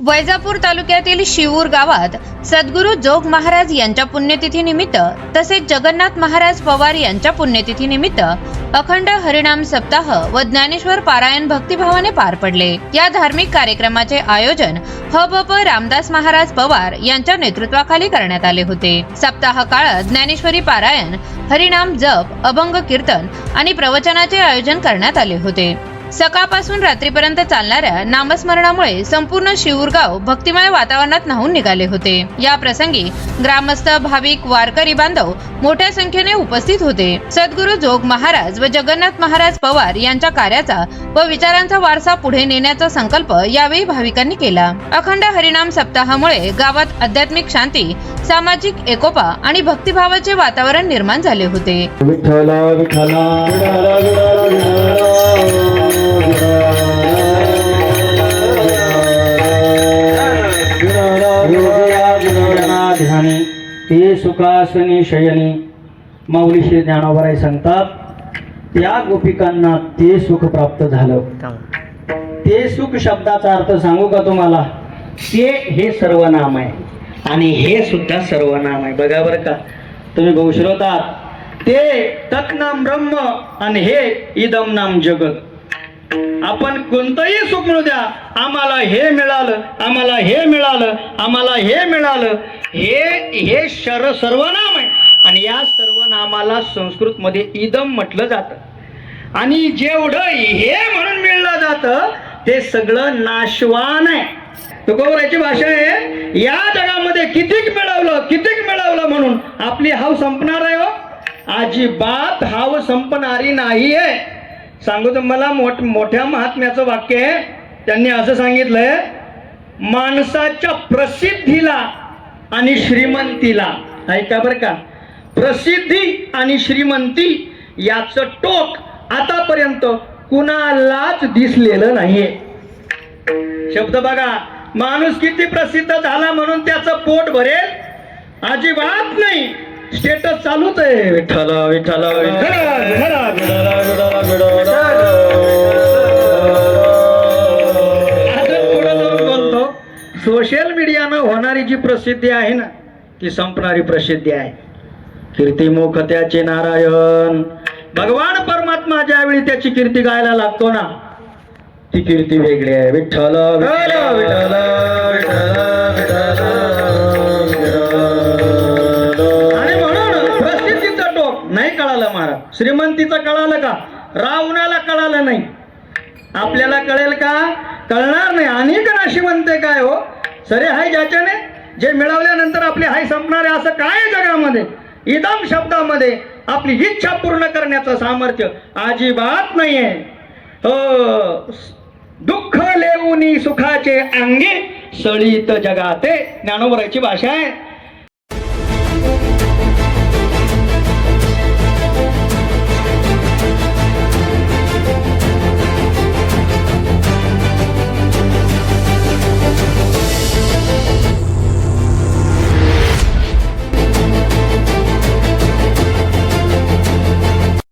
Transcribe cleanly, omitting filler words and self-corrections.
वैजापूर तालुक्यातील शिवूर गावात सद्गुरू जोग महाराज यांच्या पुण्यतिथी निमित्त तसेच जगन्नाथ महाराज पवार यांच्या पुण्यतिथी निमित्त अखंड हरिनाम सप्ताह व ज्ञानेश्वर पारायण भक्तिभावाने पार पडले। या धार्मिक कार्यक्रमाचे आयोजन हबप रामदास महाराज पवार यांच्या नेतृत्वाखाली करण्यात आले होते। सप्ताह काळात ज्ञानेश्वरी पारायण, हरिनाम जप, अभंग कीर्तन आणि प्रवचनाचे आयोजन करण्यात आले होते। सकाळपासून रात्रीपर्यंत चालणाऱ्या नामस्मरणामुळे संपूर्ण शिवूर गाव भक्तिमय वातावरणात न्हाऊन निघाले होते। या प्रसंगी ग्रामस्थ, भाविक, वारकरी बांधव मोठ्या संख्येने उपस्थित होते। सद्गुरू जोग महाराज व जगन्नाथ महाराज पवार यांच्या कार्याचा व विचारांचा वारसा पुढे नेण्याचा संकल्प यावेळी भाविकांनी केला। अखंड हरिनाम सप्ताहामुळे गावात आध्यात्मिक शांती, सामाजिक एकोपा आणि भक्तिभावाचे वातावरण निर्माण झाले होते। विठ्ठला विठ्ठला ध्यानी ते सुखासनी शयनी। माऊली श्री ज्ञानोबराय सांगतात, त्या गोपिकांना ते सुख प्राप्त झालं। ते सुख शब्दाचा अर्थ सांगू का तुम्हाला? ते हे सर्वनाम आहे आणि हे सुद्धा सर्वनाम आहे। बघा बरं का तुम्ही बहुश्रोतात, ते तत् नाम ब्रह्म आणि हे इदम नाम जगत। आपण कोणतंही सुख मिळू द्या, आम्हाला हे मिळालं, आम्हाला हे मिळालं, आम्हाला हे मिळालं, हे सर्वनाम आहे आणि या सर्वनामाला संस्कृत मध्ये इदम म्हटलं जातं। आणि जेवढं हे म्हणून मिळलं जातं ते सगळं नाशवान आहे। तुकोबराची भाषा आहे, या जगामध्ये कितीक मिळवलं म्हणून आपली हाव संपणार आहे हो? अजिबात हाव संपणारी नाही आहे। सांगू तुम्हाला मोठ्या महात्म्याचं वाक्य आहे। त्यांनी असं सांगितलंय, माणसाच्या प्रसिद्धीला आणि श्रीमंतीला, ऐका बरं का, प्रसिद्धी आणि श्रीमंती याचं टोक आतापर्यंत कुणालाच दिसलेलं नाहीये। शब्द बघा, माणूस किती प्रसिद्ध झाला म्हणून त्याचं पोट भरेल? अजिबात नाही। स्टेटस चालूच आहे, विठ्ठला विठ्ठला बोलतो। सोशल मीडियानं होणारी जी प्रसिद्धी आहे ना, ती संपणारी प्रसिद्धी आहे। कीर्तिमुख त्याचे नारायण, भगवान परमात्मा ज्यावेळी त्याची कीर्ती गायला लागतो ना, ती कीर्ती वेगळी आहे। विठ्ठला विठ्ठला विठ्ठला विठ्ठला विठ्ठला। आणि म्हणून प्रसिद्धीचा टोक नाही कळालं महाराज, श्रीमंतीचं कळालं का? रावणाला कळालं नाही, आपल्याला कळेल का? कळणार नाही। अनेक नाशिवंत काय हो सरे हाय, ज्याच्याने जे मिळवल्यानंतर आपली हाय संपणार आहे, असं काय जगामध्ये? इदम शब्दामध्ये आपली इच्छा पूर्ण करण्याचं सामर्थ्य अजिबात नाहीये हो। दुःख लेऊनी सुखाचे अंगे सळीत जगाते, ज्ञानोबराची भाषा आहे।